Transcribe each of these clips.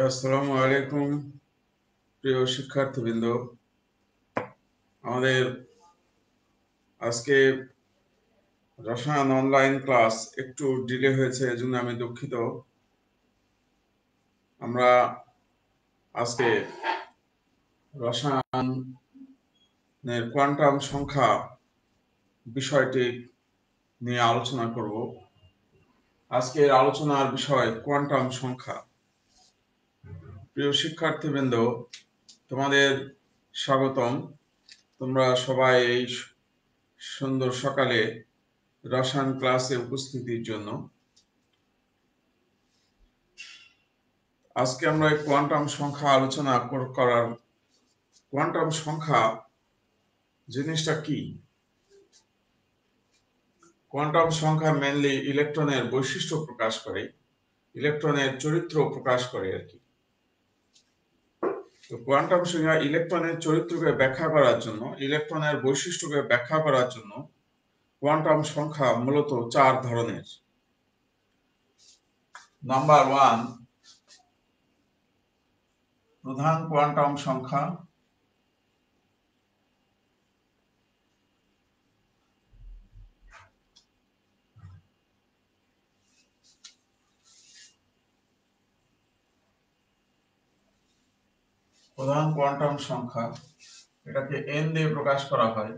আসসালামু আলাইকুম প্রিয় শিক্ষার্থীবৃন্দ। আমাদের আজকে রসায়ন অনলাইন ক্লাস একটু ডিলে হয়েছে, এজন্য আমি দুঃখিত। আমরা আজকে রসায়নের কোয়ান্টাম সংখ্যা বিষয়টি নিয়ে আলোচনা করব। আজকের আলোচনার বিষয় কোয়ান্টাম সংখ্যা। প্রিয় শিক্ষার্থীবৃন্দ, তোমাদের স্বাগতম। তোমরা সবাই এই সুন্দর সকালে রসায়ন ক্লাসে উপস্থিতির জন্য। আজকে আমরা কোয়ান্টাম সংখ্যা আলোচনা করার কোয়ান্টাম সংখ্যা জিনিসটা কি। কোয়ান্টাম সংখ্যা মেনলি ইলেকট্রনের বৈশিষ্ট্য প্রকাশ করে, ইলেকট্রনের চরিত্র প্রকাশ করে আর কি। তো কোয়ান্টাম সংখ্যা ইলেকট্রনের চরিত্রকে ব্যাখ্যা করার জন্য, ইলেকট্রনের বৈশিষ্ট্যকে ব্যাখ্যা করার জন্য কোয়ান্টাম সংখ্যা মূলত 4 ধরনের। নাম্বার 1, প্রধান কোয়ান্টাম সংখ্যা। প্রধান কোয়ান্টাম সংখ্যা, এটাকে n দিয়ে প্রকাশ করা হয়।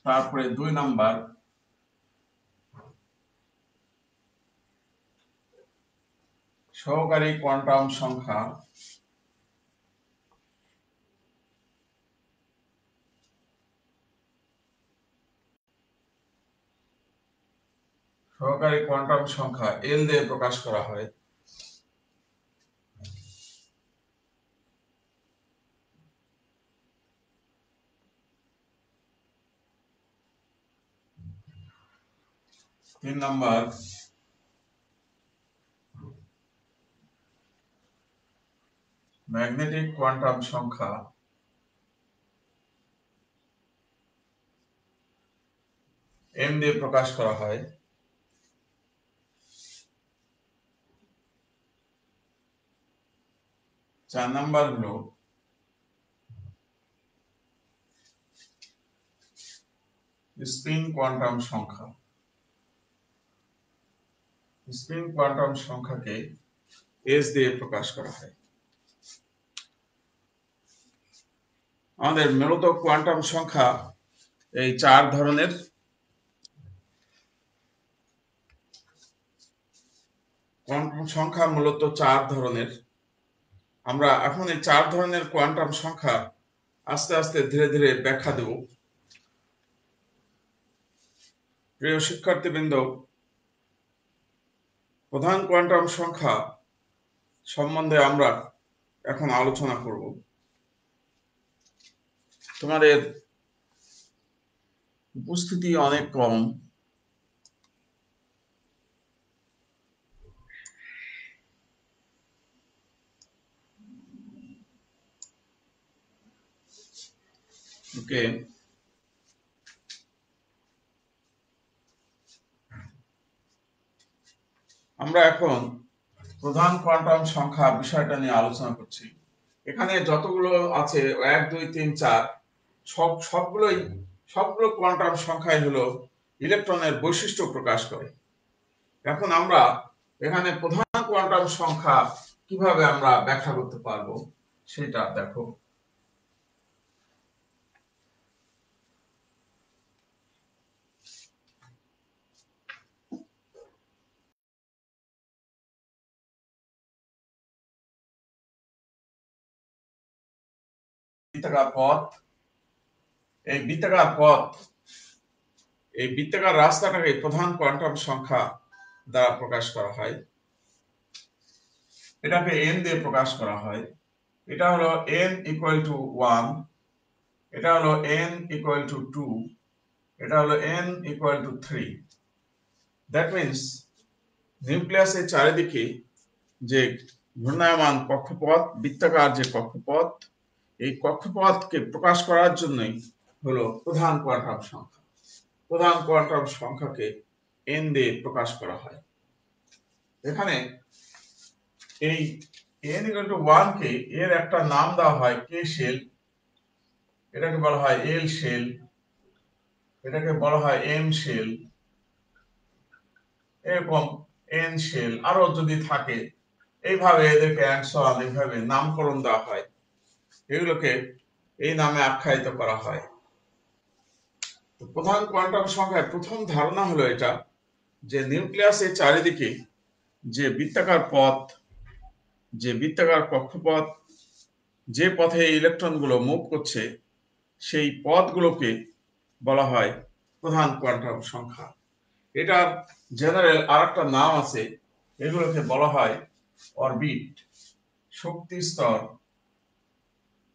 তারপরে 2 নাম্বার, সহকারী কোয়ান্টাম সংখ্যা। সহকারী কোয়ান্টাম সংখ্যা L দিয়ে প্রকাশ করা হয়। তিন নাম্বার, ম্যাগনেটিক কোয়ান্টাম সংখ্যা। M দিয়ে প্রকাশ করা হয়। 4 নাম্বার হলো স্পিন কোয়ান্টাম সংখ্যা। স্পিন কোয়ান্টাম সংখ্যাকে S দিয়ে প্রকাশ করা হয়। আমাদের মূলত কোয়ান্টাম সংখ্যা এই 4 ধরনের। কোয়ান্টাম সংখ্যা মূলত 4 ধরনের। আমরা এখন এই 4 ধরনের কোয়ান্টাম সংখ্যা আস্তে আস্তে ধীরে ধীরে ব্যাখ্যা দেব। প্রিয় শিক্ষার্থীবৃন্দ, প্রধান কোয়ান্টাম সংখ্যা সম্বন্ধে আমরা এখন আলোচনা করব। তোমাদের উপস্থিতি অনেক কম। ওকে, আমরা এখন প্রধান কোয়ান্টাম সংখ্যা বিষয়টা নিয়ে আলোচনা করছি। এখানে যতগুলো আছে 1 2 3 4 সবগুলো কোয়ান্টাম সংখ্যাই হলো ইলেকট্রনের বৈশিষ্ট্য প্রকাশ করে। এখন আমরা এখানে প্রধান কোয়ান্টাম সংখ্যা কিভাবে আমরা ব্যাখ্যা করতে পারবো সেটা দেখো। বৃত্তাকার পথ, এই বৃত্তাকার রাস্তাটাকে প্রধান কোয়ান্টাম সংখ্যা দ্বারা প্রকাশ করা হয়। এটাকে n দিয়ে প্রকাশ করা হয়। এটা হলো n ইকুয়াল টু 1, এটা হলো n ইকুয়াল টু 2, এটা হলো n equal two 3। That means নিউক্লিয়াসের চারিদিকে যে ঘূর্ণায়মান কক্ষপথ, বৃত্তাকার যে কক্ষপথ, এই কক্ষপথকে প্রকাশ করার জন্যই হলো প্রধান কোয়ান্টাম সংখ্যা। প্রধান কোয়ান্টাম সংখ্যাকে n দিয়ে প্রকাশ করা হয়। এখানে এই n ইকুয়াল টু 1 কে এর একটা নাম দেওয়া হয় কে শেল, এটাকে বলা হয় এল শেল, এটাকে বলা হয় এম শেল, এরকম এন শেল আরো যদি থাকে, এইভাবে এদেরকে অ্যান্ড এইভাবে নামকরণ দেওয়া হয়, এগুলোকে এই নামে আখ্যায়িত করা হয়। তো প্রধান কোয়ান্টাম সংখ্যার প্রথম ধারণা হলো এটা যে নিউক্লিয়াসের চারিদিকে যে বৃত্তাকার পথ, যে বৃত্তাকার কক্ষপথ, যে পথে ইলেকট্রনগুলো মুভ করছে, সেই পথগুলোকে বলা হয় প্রধান কোয়ান্টাম সংখ্যা। এটার জেনারেল আরেকটা নাম আছে, এগুলোকে বলা হয় অরবিট, শক্তি স্তর,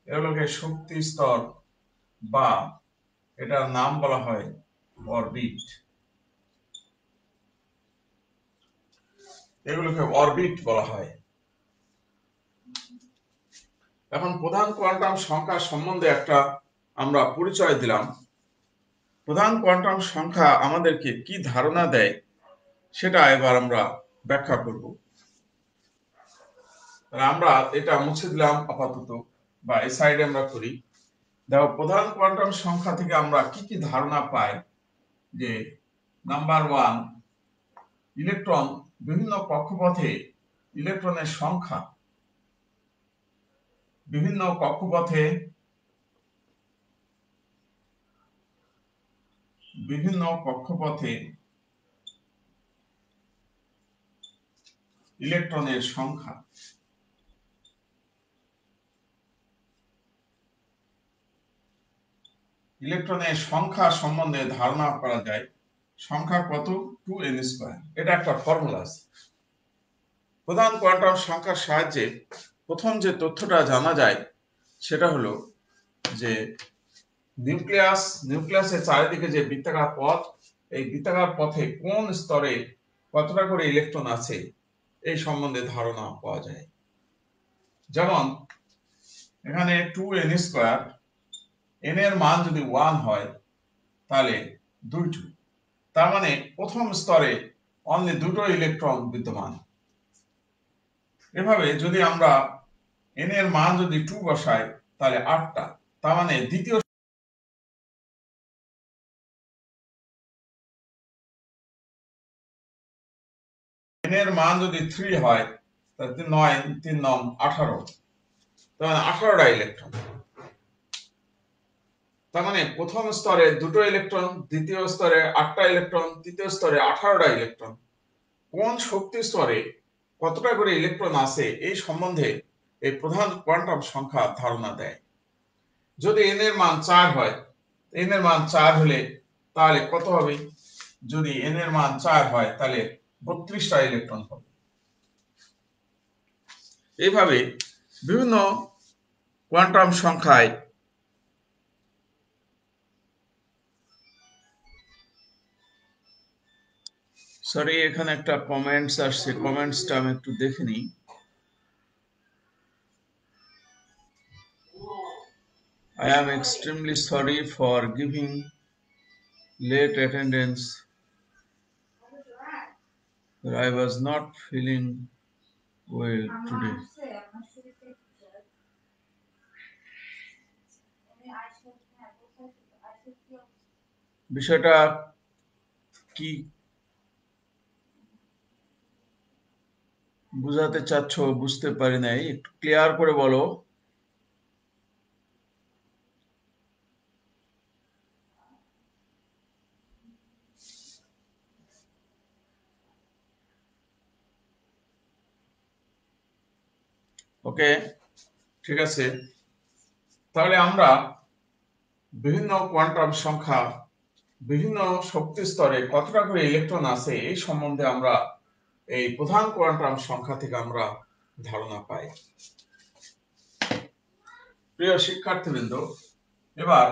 এগুলোকে শক্তি স্তর বা এটার নাম বলা হয় অরবিট, এগুলোকে অরবিট বলা হয়। এখন প্রধান কোয়ান্টাম সংখ্যা সম্বন্ধে একটা আমরা পরিচয় দিলাম। প্রধান কোয়ান্টাম সংখ্যা আমাদেরকে কি ধারণা দেয় সেটা এবার আমরা ব্যাখ্যা করব। আমরা এটা মুছে দিলাম আপাতত, বা এই সাইডে আমরা করি। দেখো প্রধান কোয়ান্টাম সংখ্যা থেকে আমরা কি কি ধারণা পাই, যে নাম্বার 1, ইলেকট্রন বিভিন্ন কক্ষপথে ইলেকট্রনের সংখ্যা, বিভিন্ন কক্ষপথে ইলেকট্রনের সংখ্যা, ইলেকট্রনের সংখ্যা সম্বন্ধে ধারণা করা যায়। সংখ্যা কত? 2n²। এটা একটা ফর্মুলা আছে। প্রধান কোয়ান্টাম সংখ্যার সাহায্যে প্রথম যে তথ্যটা জানা যায় সেটা হলো যে নিউক্লিয়াসের চারিদিকে যে বৃত্তাকার পথ, এই বৃত্তাকার পথে কোন স্তরে কতটা করে ইলেকট্রন আছে এই সম্বন্ধে ধারণা পাওয়া যায়। যেমন এখানে 2n², n এর মান যদি 1 হয় তাহলে 2, তার মানে প্রথম স্তরে অনলি 2টো ইলেকট্রন বিদ্যমান। এভাবে যদি আমরা n এর মান যদি 2 বসাই তাহলে 8টা, তার মানে দ্বিতীয় n এর মান যদি 3 হয় তাহলে 9, 3 9 18, তার মানে 18টা ইলেকট্রন। তার মানে প্রথম স্তরে 2টো ইলেকট্রন, দ্বিতীয় স্তরে 8টা ইলেকট্রন, তৃতীয় স্তরে 18টা ইলেকট্রন। কোন শক্তি স্তরে কতটা করে ইলেকট্রন আছে এই সম্বন্ধে এই প্রধান কোয়ান্টাম সংখ্যা ধারণা দেয়। যদি n এর মান 4 হয়, n এর মান 4 হলে তাহলে কত হবে? যদি n এর মান 4 হয় তাহলে 32টা ইলেকট্রন হবে। এইভাবে বিভিন্ন কোয়ান্টাম সংখ্যায় সরি এখানে একটা কমেন্টস আসছে, কমেন্টসটা আমি একটু দেখে নিই। I am extremely sorry for giving late attendance. I was not feeling well today. বিষয়টা কি বুঝাতে চাচ্ছ বুঝতে পারি নাই, একটু ক্লিয়ার করে বলো। ওকে, ঠিক আছে। তাহলে আমরা বিভিন্ন কোয়ান্টাম সংখ্যা, বিভিন্ন শক্তি স্তরে কতটা করে ইলেকট্রন আছে এই সম্বন্ধে আমরা এই প্রধান কোয়ান্টাম সংখ্যা থেকে আমরা ধারণা পাই। প্রিয় শিক্ষার্থীবৃন্দ, এবার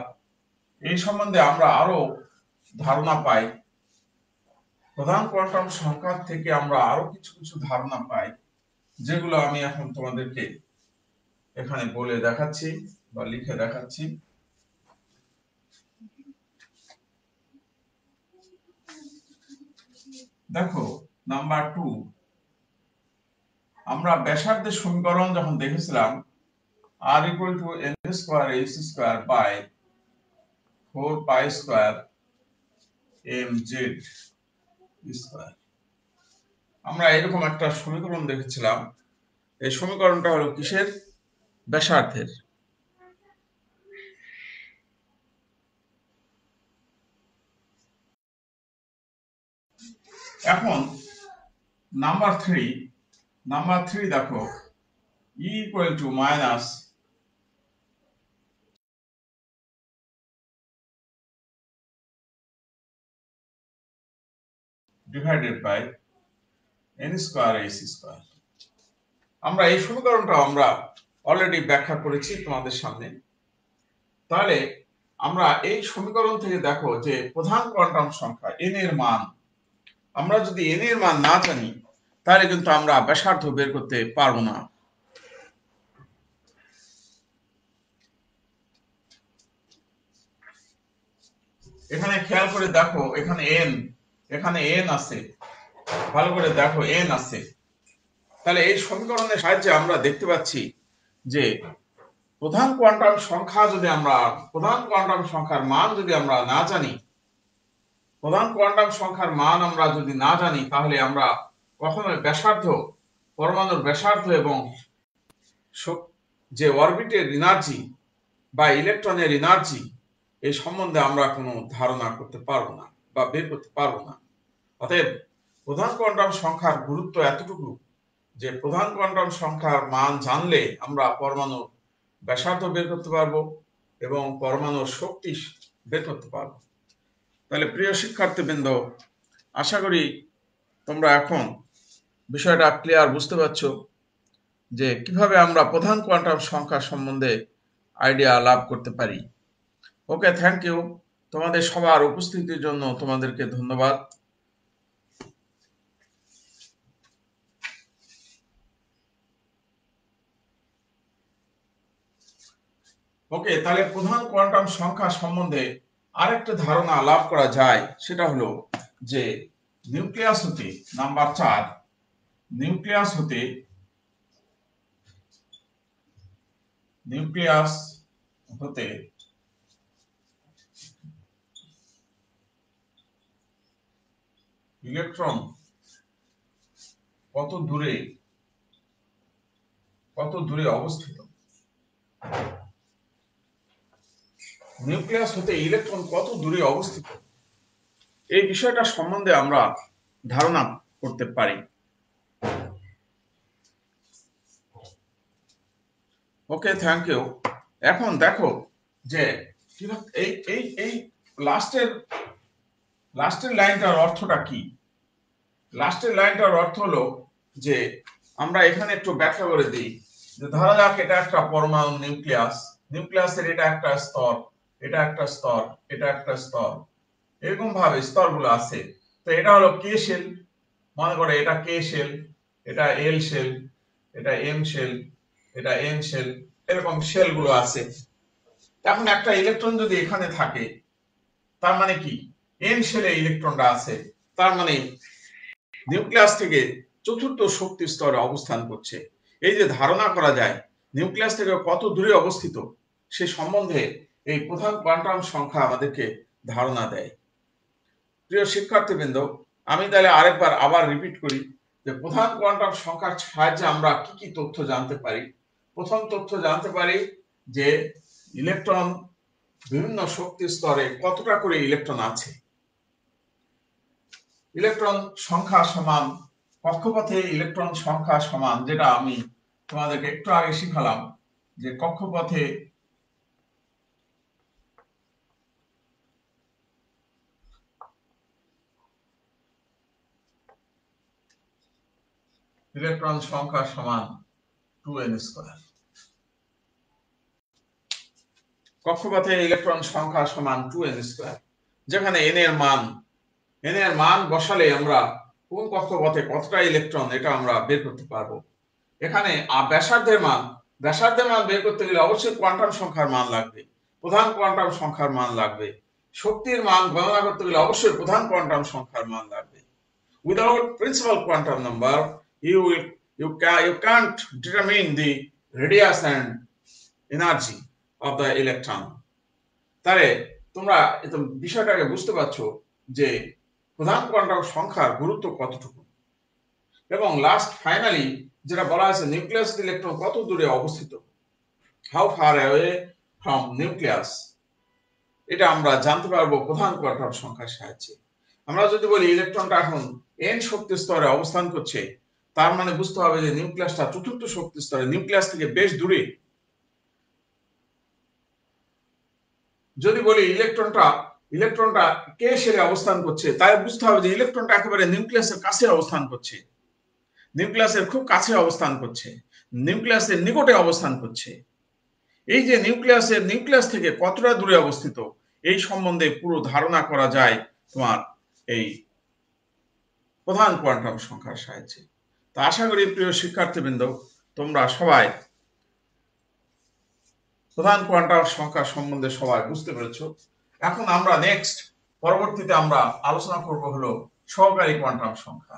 এই সম্বন্ধে আমরা আরো ধারণা পাই। প্রধান কোয়ান্টাম সংখ্যা থেকে আমরা আরো কিছু কিছু ধারণা পাই, যেগুলো আমি এখন তোমাদেরকে এখানে বলে দেখাচ্ছি বা লিখে দেখাচ্ছি। দেখো নাম্বার 2, আমরা ব্যাসার্ধের সমীকরণ যখন দেখেছিলাম r equal to n square h square by 4 pi square mz square, আমরা এরকম একটা সমীকরণ দেখেছিলাম। এই সমীকরণটা হলো কিসের? ব্যাসার্ধের। এখন নাম্বার 3 দেখো e equal to minus divided by n square h square। আমরা এই সমীকরণটা আমরা অলরেডি ব্যাখ্যা করেছি তোমাদের সামনে। তাহলে আমরা এই সমীকরণ থেকে দেখো যে প্রধান কোয়ান্টাম সংখ্যা n এর মান, আমরা যদি n এর মান না জানি তাহলে কিন্তু আমরা ব্যাসার্ধ বের করতে পারবো না। এখানে খেয়াল করে দেখো, এখানে n আছে, ভালো করে দেখো n আছে। তাহলে এই সমীকরণের সাহায্যে আমরা দেখতে পাচ্ছি যে প্রধান কোয়ান্টাম সংখ্যার মান যদি আমরা না জানি, তাহলে আমরা কখনোই ব্যাসার্ধ, পরমাণুর ব্যাসার্ধ এবং যে অরবিটের এনার্জি বা ইলেকট্রনের এনার্জি এই সম্বন্ধে আমরা কোনো ধারণা করতে পারবো না বা বের করতে পারবো না। অতএব প্রধান কোয়ান্টাম সংখ্যার গুরুত্ব এতটুকু যে প্রধান কোয়ান্টাম সংখ্যার মান জানলে আমরা পরমাণুর ব্যাসার্ধ বের করতে পারবো এবং পরমাণুর শক্তি বের করতে পারবো। তাহলে প্রিয় শিক্ষার্থীবৃন্দ, আশা করি তোমরা এখন বিষয়টা ক্লিয়ার বুঝতে পারছো যে কিভাবে আমরা প্রধান কোয়ান্টাম সংখ্যা সম্বন্ধে আইডিয়া লাভ করতে পারি। ওকে, থ্যাংক ইউ। তোমাদের সবার উপস্থিতির জন্য তোমাদেরকে ধন্যবাদ। ওকে, তাহলে প্রধান কোয়ান্টাম সংখ্যা সম্বন্ধে আরেকটা ধারণা লাভ করা যায়, সেটা হলো যে নিউক্লিয়াস হতে, নাম্বার 4, নিউক্লিয়াস হতে ইলেকট্রন কত দূরে অবস্থিত। নিউক্লিয়াস হতে ইলেকট্রন কত দূরে অবস্থিত, এই বিষয়টা সম্বন্ধে আমরা ধারণা করতে পারি। ওকে, থ্যাংক ইউ। এখন দেখো যে এই লাস্টের লাইনটার অর্থটা কি। লাস্টের লাইনটার অর্থ হলো যে আমরা এখানে একটু ব্যাখ্যা করে দিই যে ধরা যাক এটা একটা পরমাণু নিউক্লিয়াসের এটা একটা স্তর, এটা একটা স্তর, এটা একটা স্তর, এরকম ভাবে স্তরগুলো আছে। তো এটা হলো কে শেল, মনে করে এটা কে শেল, এটা এল শেল, এটা এম শেল, এটা এন শেল, এরকম শেলগুলো আছে। এখন একটা ইলেকট্রন যদি এখানে থাকে, তার মানে কি এন শেলে ইলেকট্রনটা আছে, তার মানে নিউক্লিয়াস থেকে চতুর্থ শক্তি স্তরে অবস্থান করছে। এই যে ধারণা করা যায় নিউক্লিয়াস থেকে কত দূরে অবস্থিত, সে সম্বন্ধে এই প্রধান কোয়ান্টাম সংখ্যা আমাদেরকে ধারণা দেয়। প্রিয় শিক্ষার্থীবৃন্দ, আমি তাহলে আবার রিপিট করি যে প্রধান কোয়ান্টাম সংখ্যার সাহায্যে আমরা কি কি তথ্য জানতে পারি। প্রথম তথ্য জানতে পারি যে ইলেকট্রন বিভিন্ন শক্তি স্তরে কতটা করে ইলেকট্রন আছে। ইলেকট্রন সংখ্যা সমান কক্ষপথে ইলেকট্রন সংখ্যা সমান, যেটা আমি তোমাদেরকে একটু আগে শিখালাম যে কক্ষপথে ইলেকট্রন সংখ্যা সমান 2n স্কয়ার। কক্ষপথে ইলেকট্রন সংখ্যা সমান 2n স্কয়ার, যেখানে n এর মান বসালে আমরা কোন কক্ষপথে কতটা ইলেকট্রন এটা আমরা বের করতে পারবো। এখানে ব্যাসার্ধের মান বের করতে গেলে অবশ্যই কোয়ান্টাম সংখ্যার মান লাগবে, প্রধান কোয়ান্টাম সংখ্যার মান লাগবে। শক্তির মান গণনা করতে গেলে অবশ্যই প্রধান কোয়ান্টাম সংখ্যার মান লাগবে। Without principal quantum number you can't determine the radius and energy of the electron. তাহলে তোমরা বিষয়টাকে বুঝতে পারছো যে প্রধান কোয়ান্টাম সংখ্যার গুরুত্ব কতটুকু। এবং লাস্ট ফাইনালি যেটা বলা আছে, নিউক্লিয়াস ইলেকট্রন কত দূরে অবস্থিত, how far away from nucleus, এটা আমরা জানতে পারবো প্রধান কোয়ান্টাম সংখ্যার সাহায্যে। আমরা যদি বলি ইলেকট্রনটা এখন n শক্তি স্তরে অবস্থান করছে, তার মানে বুঝতে হবে যে নিউক্লিয়াসটা চতুর্থ শক্তি স্তরে, নিউক্লিয়াস থেকে বেশ দূরে। যদি বলি ইলেকট্রনটা কে শেলে অবস্থান করছে, তাই বুঝতে হবে যে ইলেকট্রনটা একেবারে নিউক্লিয়াসের কাছে অবস্থান করছে, নিউক্লিয়াসের খুব কাছে অবস্থান করছে, নিউক্লিয়াসের নিকটে অবস্থান করছে। এই যে নিউক্লিয়াস থেকে কতটা দূরে অবস্থিত, এই সম্বন্ধে পুরো ধারণা করা যায় তোমার এই প্রধান কোয়ান্টাম সংখ্যার সাহায্যে। তো আশা করি প্রিয় শিক্ষার্থীবৃন্দ, তোমরা সবাই প্রধান কোয়ান্টাম সংখ্যা সম্বন্ধে সবাই বুঝতে পেরেছ। এখন আমরা পরবর্তীতে আমরা আলোচনা করব হলো সহকারী কোয়ান্টাম সংখ্যা।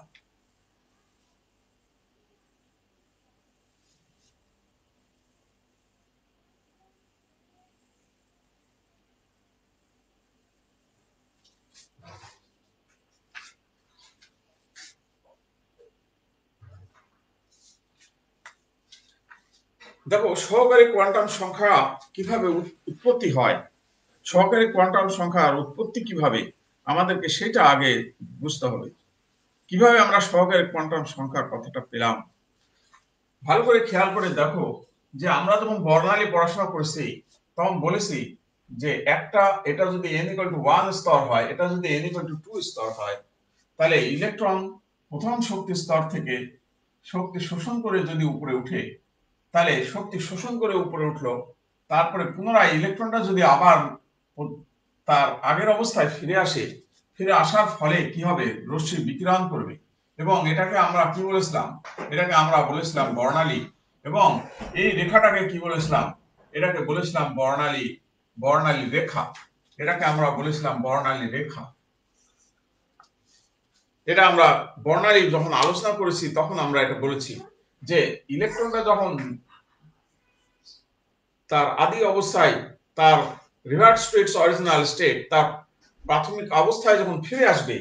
দেখো, সহকারী কোয়ান্টাম সংখ্যা কিভাবে উৎপত্তি হয়, সহকারী কোয়ান্টাম সংখ্যার উৎপত্তি কিভাবে, আমাদেরকে সেটা আগে বুঝতে হবে। কিভাবে আমরা সহকারী কোয়ান্টাম সংখ্যার কথাটা পেলাম, ভালো করে খেয়াল করে দেখো যে আমরা যখন বর্ণালী পড়াশোনা করেছি তখন বলেছি যে এটা যদি n=1 স্তর হয়, এটা যদি n=2 স্তর হয়, তাহলে ইলেকট্রন প্রথম শক্তি স্তর থেকে শক্তি শোষণ করে যদি উপরে উঠে, তাহলে শক্তি শোষণ করে উপরে উঠলো, তারপরে পুনরায় ইলেকট্রনটা যদি আবার তার আগের অবস্থায় ফিরে আসার ফলে কি হবে, রশ্মি বিকিরণ করবে। এবং এটাকে আমরা কি বলেছিলাম, এটাকে আমরা বলেছিলাম বর্ণালী। এবং এই রেখাটাকে কি বলেছিলাম, এটাকে বলেছিলাম বর্ণালী রেখা। এটাকে আমরা বলেছিলাম বর্ণালী রেখা। এটা আমরা বর্ণালী যখন আলোচনা করেছি তখন আমরা এটা বলেছি যে ইলেকট্রনটা যখন তার আদি অবস্থায়, তার reverse to its original state, তার প্রাথমিক অবস্থায় যখন ফিরে আসবে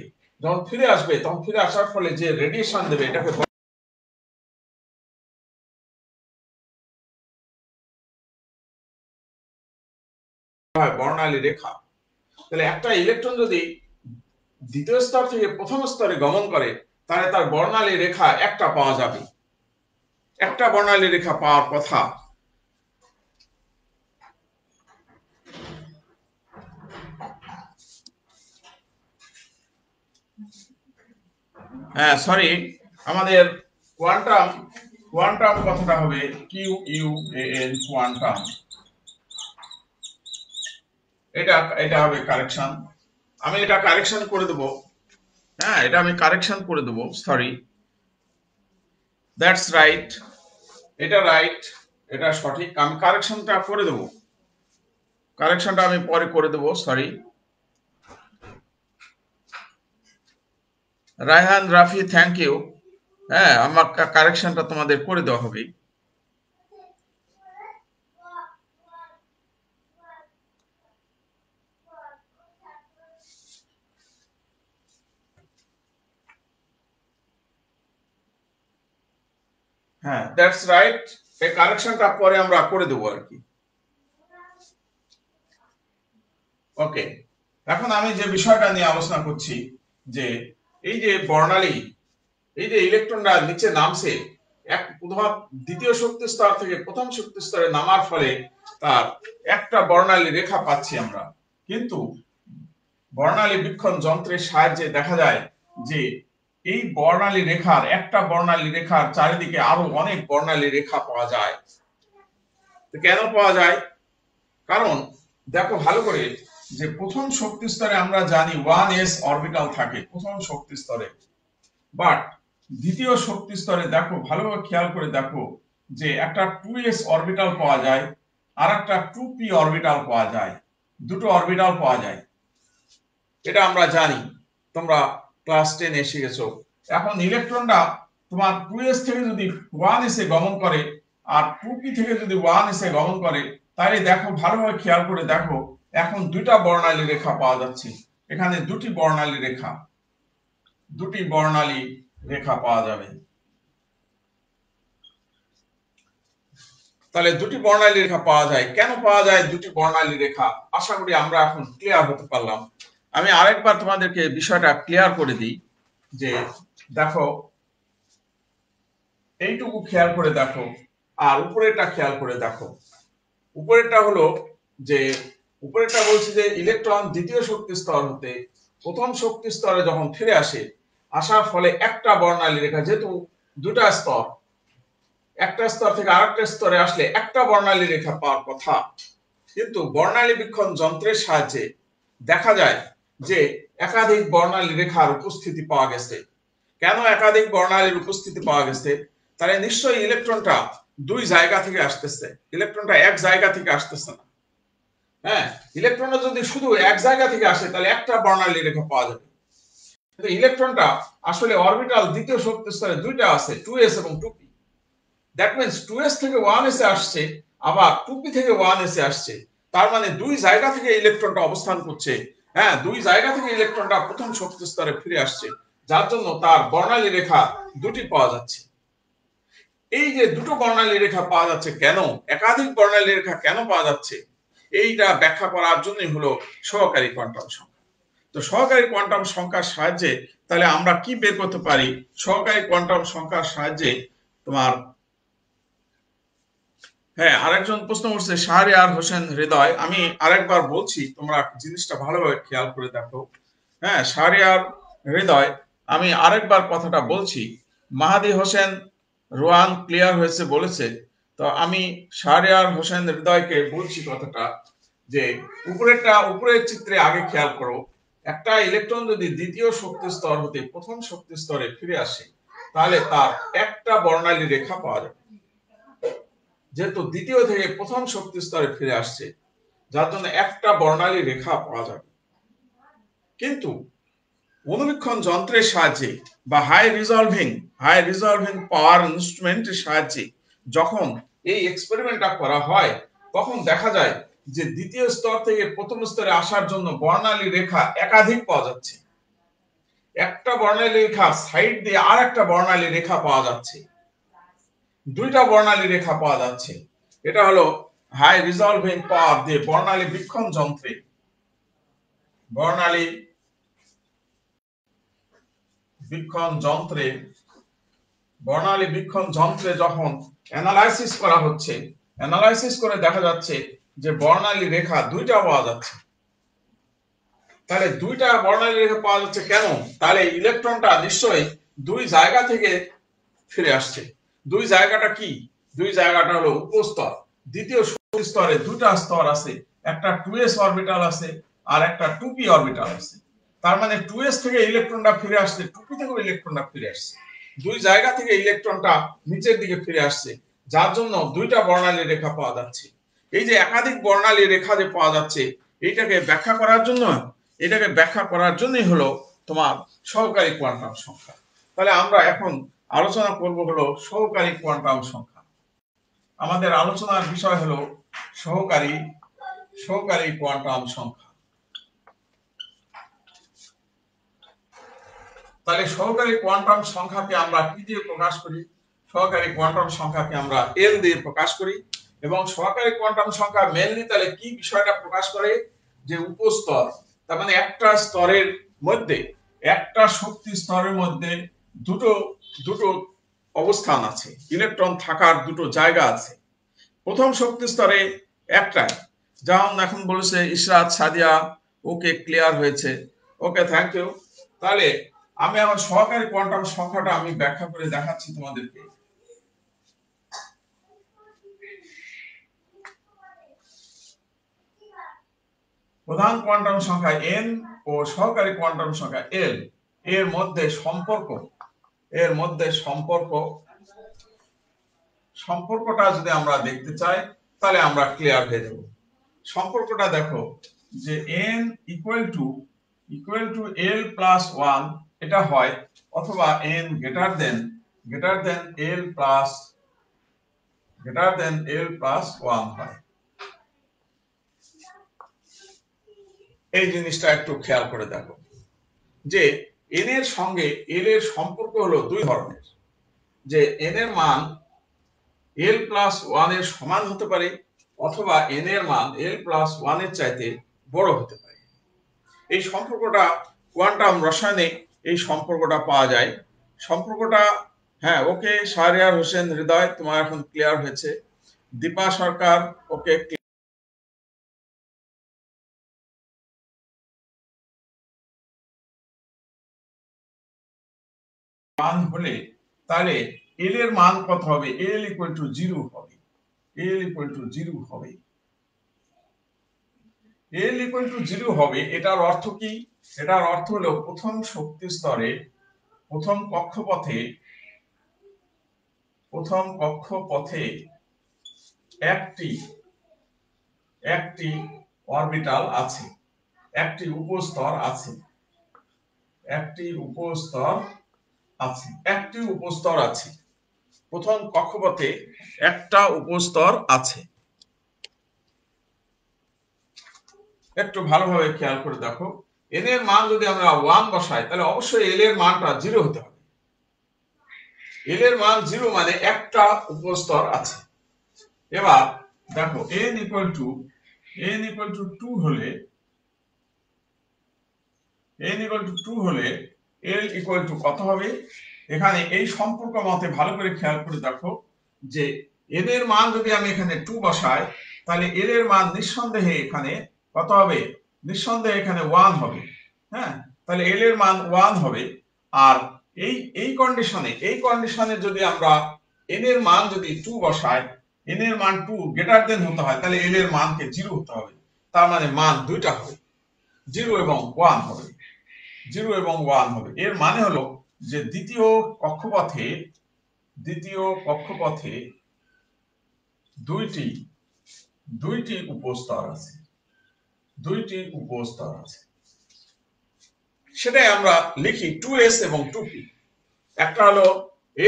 তখন ফিরে আসার ফলে যে রেডিয়েশন দেবে, এটাকে বর্ণালী রেখা। তাহলে একটা ইলেকট্রন যদি দ্বিতীয় স্তর থেকে প্রথম স্তরে গমন করে, তাহলে তার বর্ণালী রেখা একটা পাওয়া যাবে, একটা বর্ণালী রেখা পাওয়ার কথা। হ্যাঁ, সরি, আমাদের কোয়ান্টাম কথাটা হবে QUAN, কোয়ান্টাম। এটা হবে কারেকশন। আমি এটা কারেকশন করে দেবো। হ্যাঁ, এটা আমি কারেকশন করে দেবো, সরি। দ্যাটস রাইট, এটা রাইট, এটা সঠিক। আমি কারেকশনটা করে দেবো, কারেকশনটা আমি পরে করে দেবো, sorry. Raihan, Rafi, thank you. হ্যাঁ, আমার কারেকশনটা তোমাদের করে দেওয়া হবে। হ্যাঁ, দ্যাটস রাইট, এই কারেকশনটা পরে আমরা করে দেবো আর কি। ওকে, এখন আমি যে বিষয়টা নিয়ে আলোচনা করছি যে এই যে বর্ণালী, এই যে ইলেকট্রনটা নিচে নামছে দ্বিতীয় শক্তি স্তর থেকে প্রথম শক্তি স্তরে নামার ফলে তার একটা বর্ণালী রেখা পাচ্ছি আমরা। কিন্তু বর্ণালী বীক্ষণ যন্ত্রের সাহায্যে দেখা যায় যে এই একটা বর্ণালী রেখার চারিদিকে আরো অনেক বর্ণালী রেখা পাওয়া যায়। কেন পাওয়া যায়? কারণ দেখো ভালো করে যে প্রথম শক্তি স্তরে আমরা জানি 1s অরবিটাল থাকে প্রথম শক্তি স্তরে, বাট দ্বিতীয় শক্তি স্তরে দেখো ভালোভাবে খেয়াল করে দেখো যে একটা 2s অরবিটাল পাওয়া যায় আর একটা 2p অরবিটাল পাওয়া যায়, দুটো অরবিটাল পাওয়া যায়। এটা আমরা জানি, তোমরা ক্লাস 10 এসে গেছো। এখন ইলেকট্রনটা তোমার 2s থেকে যদি 1s এ গমন করে আর 2p থেকে যদি 1s এ গমন করে, তাহলে দেখো ভালোভাবে খেয়াল করে দেখো, এখন দুইটা বর্ণালী রেখা পাওয়া যাচ্ছে। এখানে দুটি বর্ণালী রেখা পাওয়া যাবে। তাহলে দুটি বর্ণালী রেখা পাওয়া যায়। কেন পাওয়া যায় দুটি বর্ণালী রেখা? আশা করি আমরা এখন ক্লিয়ার হতে পারলাম। আমি আরেকবার তোমাদেরকে বিষয়টা ক্লিয়ার করে দিই যে দেখো, এইটুকু খেয়াল করে দেখো আর উপরেরটা খেয়াল করে দেখো। উপরেরটা হলো যে উপরেরটা বলছে যে ইলেকট্রন দ্বিতীয় শক্তি স্তর হতে প্রথম শক্তি স্তরে যখন ফিরে আসে, আসার ফলে একটা বর্ণালী রেখা, যেহেতু দুটা স্তর, একটা স্তর থেকে আরেকটা স্তরে আসলে একটা বর্ণালী রেখা পাওয়ার কথা, কিন্তু বর্ণালী বীক্ষণ যন্ত্রের সাহায্যে দেখা যায় যে একাধিক বর্ণালী রেখার উপস্থিতি পাওয়া গেছে। কেন একাধিক বর্ণালীর উপস্থিতি পাওয়া গেছে? তাহলে নিশ্চয়ই ইলেকট্রনটা দুই জায়গা থেকে আসতেছে, ইলেকট্রনটা এক জায়গা থেকে আসতেছে না। হ্যাঁ, ইলেকট্রনটা যদি শুধু এক জায়গা থেকে আসে তাহলে একটা বর্ণালী রেখা পাওয়া যাবে, কিন্তু ইলেকট্রনটা আসলে অরবিটাল দ্বিতীয় শক্তি স্তরে দুইটা আছে, 2s এবং 2p। দ্যাট মিন্স 2s থেকে 1s এ আসছে, আবার 2p থেকে 1s এ আসছে। তার মানে দুই জায়গা থেকে ইলেকট্রনটা অবস্থান করছে। হ্যাঁ, দুই জায়গা থেকে ইলেকট্রনটা প্রথম শক্তি স্তরে ফিরে আসছে, যার জন্য তার বর্ণালী রেখা দুটি পাওয়া যাচ্ছে। এই যে দুটো বর্ণালী রেখা পাওয়া যাচ্ছে, কেন একাধিক বর্ণালী রেখা কেন পাওয়া যাচ্ছে, এইটা ব্যাখ্যা করার জন্যই হলো সহকারী কোয়ান্টাম সংখ্যা। তো সহকারী কোয়ান্টাম সংখ্যার সাহায্যে তাহলে আমরা কি বের করতে পারি? সহকারী কোয়ান্টাম সংখ্যার সাহায্যে তোমার, হ্যাঁ, আরেকজন প্রশ্ন করছে শাহরিয়ার হোসেন হৃদয়। আমি আরেকবার বলছি, তোমরা জিনিসটা ভালোভাবে খেয়াল করে দেখো। হ্যাঁ, শাহরিয়ার হৃদয়, আমি আরেকবার কথাটা বলছি। মাহাদি হোসেন রোয়ান ক্লিয়ার হয়েছে বলেছে, তো আমি শাহরিয়ার হোসেন হৃদয়কে বলছি কথাটা যে উপরের চিত্রে আগে খেয়াল করো, একটা ইলেকট্রন যদি দ্বিতীয় শক্তি স্তর হতে প্রথম শক্তি স্তরে ফিরে আসে, তাহলে তার একটা বর্ণালী রেখা পাওয়া যাবে, যেহেতু দ্বিতীয় থেকে প্রথম শক্তি স্তরে ফিরে আসছে, যার জন্য একটা বর্ণালী রেখা পাওয়া যাবে। কিন্তু অনুবীক্ষণ যন্ত্রের সাহায্যে বা হাই রিজলভিং পাওয়ার ইনস্ট্রুমেন্টের সাহায্যে যখন এই এক্সপেরিমেন্টটা করা হয়, তখন দেখা যায় যে দ্বিতীয় স্তর থেকে প্রথম স্তরে আসার জন্য বর্ণালী রেখা একাধিক পাওয়া যাচ্ছে। একটা বর্ণালী রেখা সাইড দিয়ে আর একটা বর্ণালী রেখা পাওয়া যাচ্ছে, দুইটা বর্ণালী রেখা পাওয়া যাচ্ছে। এটা হলো হাই রিজলভিং পাওয়ার দিয়ে বর্ণালী বীক্ষণ যন্ত্রে যখন অ্যানালাইসিস করা হচ্ছে, অ্যানালাইসিস করে দেখা যাচ্ছে যে বর্ণালী রেখা দুইটা পাওয়া যাচ্ছে। তাহলে দুইটা বর্ণালী রেখা পাওয়া যাচ্ছে কেন? তাহলে ইলেকট্রনটা নিশ্চয়ই দুই জায়গা থেকে ফিরে আসছে। দুই জায়গাটা কি? দুই জায়গাটা হলো উপস্তর। দ্বিতীয় স্তরে দুটা স্তর আছে, একটা 2s অরবিটাল আছে আর একটা 2p অরবিটাল আছে। তার মানে 2s থেকে ইলেকট্রনটা ফিরে আসছে, 2p থেকে ইলেকট্রনটা ফিরে আসছে, দুই জায়গা থেকে ইলেকট্রনটা নিচের দিকে ফিরে আসছে, যার জন্য দুইটা বর্ণালী রেখা পাওয়া যাচ্ছে। এই যে একাধিক বর্ণালী রেখা যে পাওয়া যাচ্ছে, এটাকে ব্যাখ্যা করার জন্যই হলো তোমার সহকারী কোয়ান্টাম সংখ্যা। তাহলে আমরা এখন আলোচনা করব হলো সহকারী কোয়ান্টাম সংখ্যা। আমাদের আলোচনার বিষয় হলো সহকারী কোয়ান্টাম সংখ্যা। তাহলে সহকারী কোয়ান্টাম সংখ্যাকে আমরা কি দিয়ে প্রকাশ করি? সহকারী কোয়ান্টাম সংখ্যাকে আমরা এল দিয়ে প্রকাশ করি। এবং সহকারী কোয়ান্টাম সংখ্যা মেইনলি তাহলে কি বিষয়টা প্রকাশ করে? যে উপস্তর, তার মানে একটা স্তরের মধ্যে, একটা শক্তি স্তরের মধ্যে দুটো দুটো অবস্থান আছে, ইলেকট্রন থাকার দুটো জায়গা আছে। প্রথম শক্তি স্তরে একটাই, যেমন এখন বলেছে ইশরাত সাদিয়া, ওকে ক্লিয়ার হয়েছে, ওকে থ্যাংক ইউ। তাহলে আমি আমার সহকারী কোয়ান্টাম সংখ্যাটা আমি ব্যাখ্যা করে দেখাচ্ছি তোমাদেরকে। প্রধান কোয়ান্টাম সংখ্যা n ও সহকারী কোয়ান্টাম সংখ্যা l এর মধ্যে সম্পর্কটা যদি আমরা দেখতে চাই, তাহলে আমরা ক্লিয়ার হয়ে যাব। সম্পর্কটা দেখো যে n equal to l plus 1 এটা হয়, অথবা n greater than greater than L plus 1 হয়। এই জিনিসটা একটু খেয়াল করে দেখো যে এন এর সঙ্গে এল এর সম্পর্ক হলো দুই ধরনের, যে এন এর মান এল প্লাস 1 এর সমান হতে পারে অথবা এন এর মান এল প্লাস 1 এর চাইতে বড় হতে পারে। এই সম্পর্কটা কোয়ান্টাম রসায়নে এই সম্পর্কটা পাওয়া যায়। সম্পর্কটা হ্যাঁ ওকে শাহরিয়ার হোসেন হৃদয়, তোমার এখন ক্লিয়ার হয়েছে। দীপা সরকার ওকে মান হলে তাহলে এল এর মান কত হবে? এল ইকুয়াল টু 0 হবে। এল ইকুয়াল টু 0 হবে। এল ইকুয়াল টু 0 হবে। এটার অর্থ কি? এটার অর্থ হলো প্রথম শক্তি স্তরে প্রথম কক্ষপথে একটি অরবিটাল আছে, একটি উপস্তর আছে, একটি উপস্তর আছে। প্রথম কক্ষপথে একটা উপস্তর আছে। একটু ভালোভাবে খেয়াল করে দেখো, এন এর মান যদি আমরা 1 বসাই তাহলে অবশ্যই এল এর মানটা 0 হতে হবে। এল এর মান 0 মানে একটা উপস্তর আছে। এবার দেখো n ইকুয়াল টু 2 হলে l ইকুয়াল টু কত হবে? এখানে এই সম্পর্ক মতে ভালো করে খেয়াল করে দেখো যে n এর মান যদি আমি এখানে 2 বসাই তাহলে l এর মান নিঃসন্দেহে এখানে কত হবে? নিঃসন্দেহে এখানে 1 হবে। হ্যাঁ, তাহলে l এর মান 1 হবে। আর এই কন্ডিশনে যদি আমরা n এর মান যদি 2 বসাই, n এর মান 2 গ্রেটার দেন হতে হয়, তাহলে l এর মানকে 0 হতে হবে। তার মানে মান দুইটা হবে, 0 এবং 1 হবে। 0 এবং 1 হবে। এর মানে হলো যে দ্বিতীয় কক্ষপথে দুইটি উপস্তর আছে, সেটাই আমরা লিখি 2s এবং 2p। একটা হলো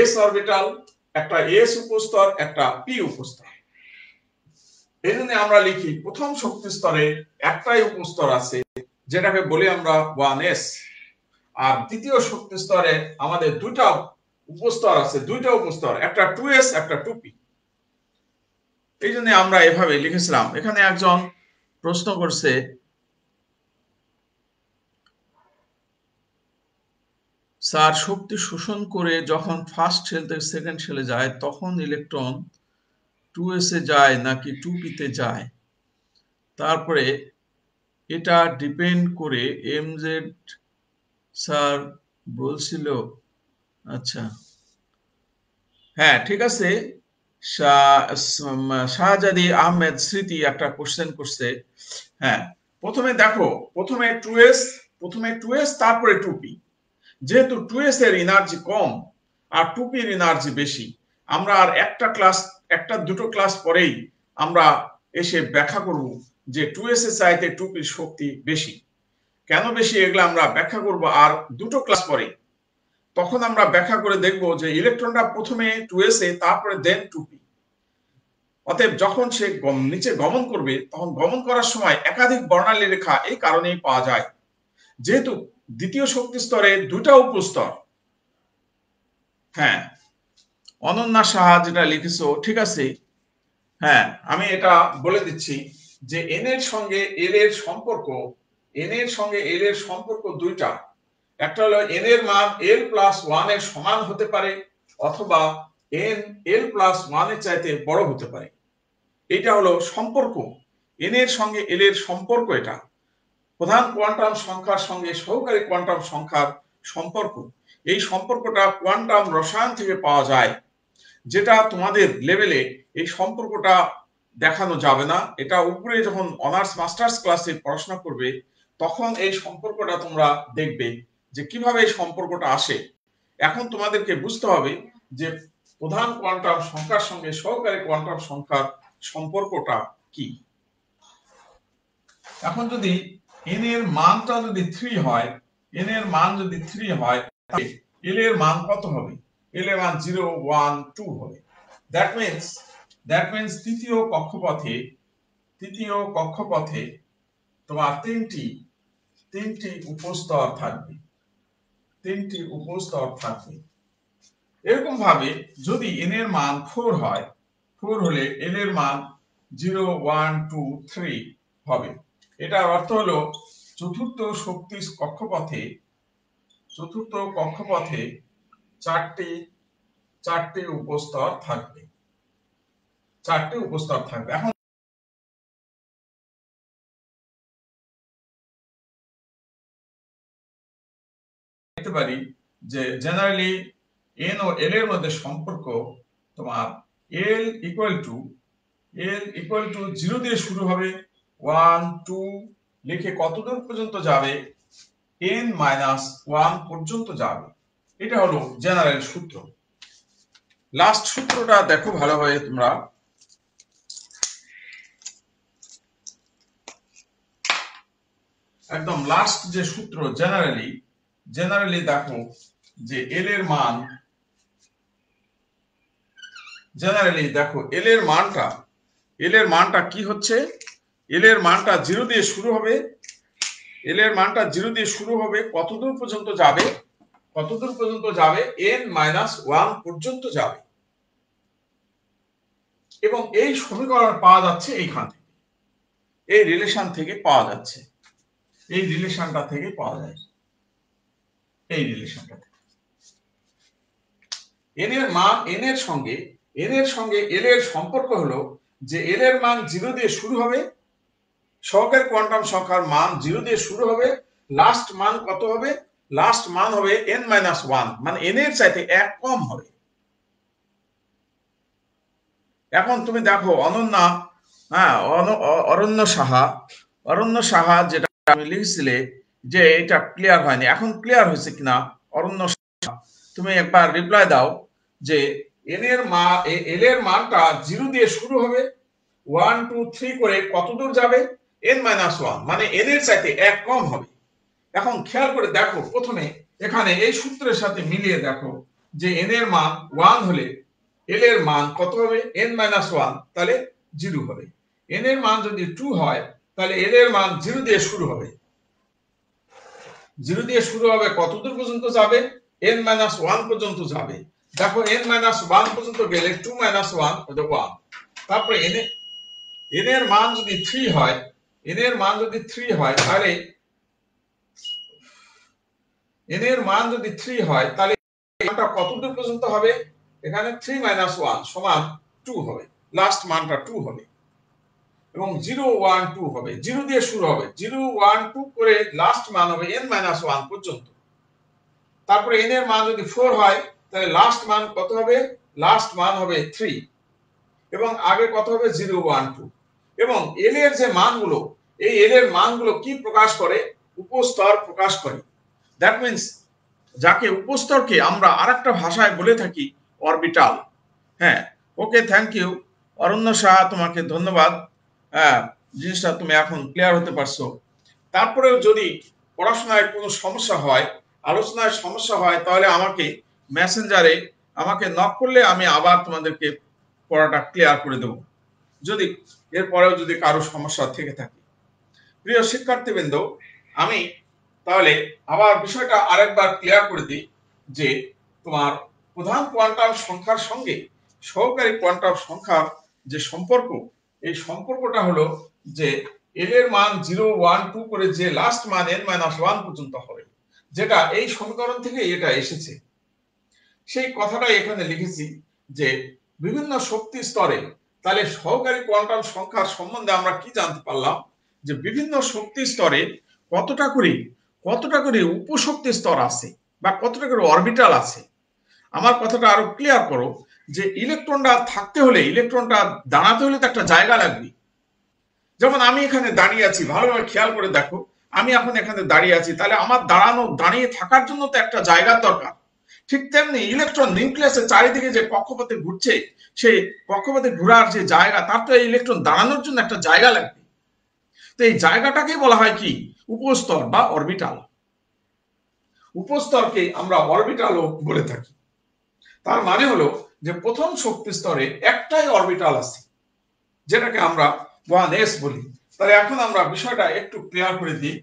s অরবিটাল, একটা s উপস্তর, একটা p উপস্তর। এই জন্য আমরা লিখি প্রথম শক্তি স্তরে একটাই উপস্তর আছে, যেটাকে বলি আমরা 1s। আর দ্বিতীয় শক্তি স্তরে আমাদের দুইটা উপস্তর আছে, একটা 2s একটা 2p। এই জন্য আমরা এভাবে লিখেছিলাম। এখানে একজন প্রশ্ন করছে, স্যার শক্তি শোষণ করে যখন ফার্স্ট শেল থেকে সেকেন্ড শেলে যায় তখন ইলেকট্রন 2s এ যায় নাকি 2p তে যায়? তারপরে এটা ডিপেন্ড করে এমজেড স্যার বলছিল। আচ্ছা, হ্যাঁ ঠিক আছে। শাহজাদি আহমেদ স্মৃতি একটা কোশ্চেন করছে। হ্যাঁ, প্রথমে দেখো, প্রথমে 2s তারপরে 2p। যেহেতু 2s এর এনার্জি কম আর 2p এর এনার্জি বেশি, আমরা আর একটা দুটো ক্লাস পরেই আমরা এসে ব্যাখ্যা করব যে 2s এর চাইতে 2p এর শক্তি বেশি। কেন বেশি এগুলো আমরা ব্যাখ্যা করব আর দুটো ক্লাস পরে। তখন আমরা ব্যাখ্যা করে দেখব যে ইলেকট্রনটা প্রথমে 2s এ তারপরে দেন 2p। অতএব যখন সে নিচে গমন করবে তখন গমন করার সময় একাধিক বর্ণালী রেখা এই কারণেই পাওয়া যায়, যেহেতু দ্বিতীয় শক্তি স্তরে দুটা উপস্তর। হ্যাঁ, অনন্যা সাহা যেটা লিখেছো ঠিক আছে। হ্যাঁ, আমি এটা বলে দিচ্ছি যে এন এর সঙ্গে এল এর সম্পর্ক দুইটা। একটা হলো এন এর মান এল প্লাস 1 এর সমান হতে পারে অথবা এন এল প্লাস 1 এর চাইতে বড় হতে পারে। এটা হলো সম্পর্ক, এন এর সঙ্গে এল এর সম্পর্ক। এটা প্রধান কোয়ান্টাম সংখ্যার সঙ্গে সহকারী কোয়ান্টাম সংখ্যার সম্পর্ক। এই সম্পর্কটা কোয়ান্টাম রসায়ন থেকে পাওয়া যায়, যেটা তোমাদের লেভেলে এই সম্পর্কটা দেখানো যাবে না। এটা উপরে যখন অনার্স মাস্টার্স ক্লাসে পড়াশোনা করবে তখন এই সম্পর্কটা তোমরা দেখবে যে কিভাবে এই সম্পর্কটা আসে। এখন তোমাদেরকে বুঝতে হবে যে প্রধান কোয়ান্টাম সংখ্যার সঙ্গে সহকারী কোয়ান্টাম সংখ্যার সম্পর্কটা কি। এখন যদি n এর মানটা যদি 3 হয়, তাহলে l এর মান কত হবে? এল এর মান 0 1 2 হবে। দ্যাট মিন্স তৃতীয় কক্ষপথে তোমার তিনটি উপস্তর থাকবে। এরকম ভাবে যদি n এর মান 4 হয়, 4 হলে n এর মান 0 1 2 3 হবে। এটার অর্থ হলো চতুর্থ কক্ষপথে চারটি উপস্তর থাকবে। এখন দেখতে পারি যে জেনারেলি n ও l এর মধ্যে সম্পর্ক তোমার l ইকুয়াল টু 0 দিয়ে শুরু হবে, 1 2 লিখে কত দূর পর্যন্ত যাবে, n মাইনাস 1 পর্যন্ত যাবে। এটা হলো জেনারেল সূত্র। লাস্ট সূত্রটা দেখো ভালোভাবে তোমরা। একদম লাস্ট যে সূত্র জেনারেলি দেখো যে এল এর মানটা কি হচ্ছে, এল এর মানটা 0 দিয়ে শুরু হবে, কতদূর পর্যন্ত যাবে, n মাইনাস 1 পর্যন্ত যাবে। এবং এই সমীকরণ পাওয়া যাচ্ছে এইখান থেকে, এই রিলেশনটা থেকে পাওয়া যায়, এই রিলেশনটা n এর সঙ্গে l এর সম্পর্ক হলো যে l এর মান 0 দিয়ে শুরু হবে, সহকারী কোয়ান্টাম সংখ্যার মান 0 দিয়ে শুরু হবে, লাস্ট মান কত হবে, লাস্ট মান হবে n মাইনাস 1, মানে n এর চাইতে 1 কম হবে। এখন তুমি দেখো অরণ্য সাহা যেটা আমি লিখছিলে যে এটা ক্লিয়ার হয়নি, এখন ক্লিয়ার হয়েছে কিনা অরণ্য সাহা, তুমি একবার রিপ্লাই দাও যে এল এর মানটা 0 দিয়ে শুরু হবে, 1 2 3 করে কত দূর যাবে, n মাইনাস 1, মানে n এর চাইতে 1 কম হবে। এখন খেয়াল করে দেখো, প্রথমে এখানে এই সূত্রের সাথে মিলিয়ে দেখো যে n এর মান 1 হলে l এর মান কত হবে, n মাইনাস 1, তাহলে 0 হবে। n এর মান যদি 2 হয় তাহলে l এর মান 0 দিয়ে শুরু হবে, কত দূর পর্যন্ত যাবে, n মাইনাস 1 পর্যন্ত যাবে। দেখো n মাইনাস 1 পর্যন্ত গেলে 2 মাইনাস 1 1, তারপরে n এর মান যদি 3 হয়, তাহলে n এর মান যদি 3 হয় তাহলে মানটা কত দূর পর্যন্ত হবে, এখানে 3 মাইনাস 1 সমান 2 হবে, লাস্ট মানটা 2 হবে। এবং 0 1 2 হবে, 0 দিয়ে শুরু হবে, 0 1 2 করে লাস্ট মান হবে n মাইনাস 1 পর্যন্ত। তারপরে n এর মান যদি 4 হয় তাহলে লাস্ট মান কত হবে, লাস্ট মান হবে 3, এবং আগে কত হবে 0 1 2। এবং l এর যে মানগুলো, এই l এর মানগুলো কি প্রকাশ করে, উপস্তর প্রকাশ করে। দ্যাট মিন্স যাকে উপস্তরকে আমরা আরেকটা ভাষায় বলে থাকি অরবিটাল। হ্যাঁ, ওকে, থ্যাংক ইউ অরণ্য সাহা, তোমাকে ধন্যবাদ। হ্যাঁ, জিনিসটা তুমি এখন ক্লিয়ার হতে পারছো। তারপরেও যদি পড়াশোনায় কোনো সমস্যা হয়, আলোচনায় সমস্যা হয়, তাহলে আমাকে মেসেঞ্জারে আমাকে নক করলে আমি আবার তোমাদেরকে পড়াটা ক্লিয়ার করে দেব, যদি এরপরেও যদি কারো সমস্যা থেকে থাকে। প্রিয় শিক্ষার্থীবৃন্দ, আমি তাহলে আবার বিষয়টা আরেকবার ক্লিয়ার করে দিই যে তোমার প্রধান কোয়ান্টাম সংখ্যার সঙ্গে সহকারী কোয়ান্টাম সংখ্যার যে সম্পর্ক, এই সম্পর্কটা হলো যে এল এর মান 0 1 2 করে যে লাস্ট মান n মাইনাস 1 পর্যন্ত হবে, যেটা এই সমীকরণ থেকে এটা এসেছে, সেই কথাটাই এখানে লিখেছি যে বিভিন্ন শক্তি স্তরে। তাহলে সহকারী কোয়ান্টাম সংখ্যার সম্বন্ধে আমরা কি জানতে পারলাম, যে বিভিন্ন শক্তি স্তরে কতটা করে উপশক্তি স্তর আছে বা কতটা করে অরবিটাল আছে। আমার কথাটা আরো ক্লিয়ার করো যে ইলেকট্রনটা থাকতে হলে, ইলেকট্রনটা দাঁড়াতে হলে তো একটা জায়গা লাগবে। যেমন আমি এখানে দাঁড়িয়ে আছি, ভালোভাবে খেয়াল করে দেখো, আমি এখন এখানে দাঁড়িয়ে আছি, তাহলে আমার দাঁড়িয়ে থাকার জন্য তো একটা জায়গার দরকার। ঠিক তেমনি ইলেকট্রন নিউক্লিয়াসের চারিদিকে যে কক্ষপথে ঘুরছে, সেই কক্ষপথে ঘোরার যে জায়গা, তার তো ইলেকট্রন দাঁড়ানোর জন্য একটা জায়গা লাগবে। তো এই জায়গাটাকে বলা হয় কি, উপস্তর বা অরবিটাল। উপস্তরকে আমরা অরবিটালও বলে থাকি। তার মানে হলো যে প্রথম শক্তি স্তরে একটাই অরবিটাল আছে, যেটাকে আমরা 1s বলি। তাহলে এখন আমরা বিষয়টা একটু ক্লিয়ার করে দিই।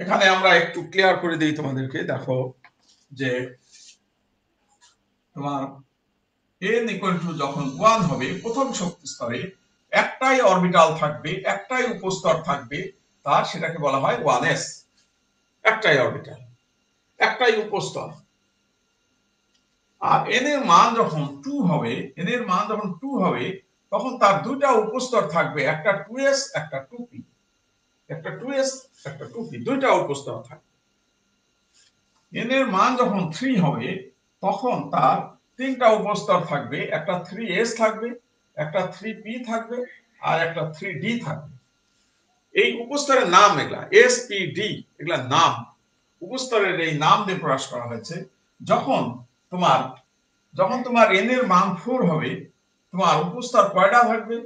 এখানে আমরা একটু ক্লিয়ার করে দিই তোমাদেরকে। দেখো যে তোমার n ইকুয়াল টু যখন 1 হবে প্রথম শক্তি স্তরে একটাই অরবিটাল থাকবে, একটাই উপস্তর থাকবে, তার সেটাকে বলা হয় 1s। একটাই অরবিটাল, একটাই উপস্তর। আর n এর মান যখন 2 হবে, n এর মান যখন 2 হবে তখন তার দুইটা উপস্তর থাকবে, একটা 2s একটা 2p, একটা 2s একটা 2p, দুইটা উপস্তর থাকবে। n এর মান যখন 3 হবে তখন তার তিনটা উপস্তর থাকবে, একটা 3s থাকবে, একটা 3p থাকবে, আর একটা 3d থাকবে। এই উপস্তরের নাম এগুলা spd, এগুলা নাম, উপস্তরের এই নাম দিয়ে প্রকাশ করা হয়েছে। যখন তোমার n এর মান 4 হবে তোমার উপস্তর কয়টা থাকবে?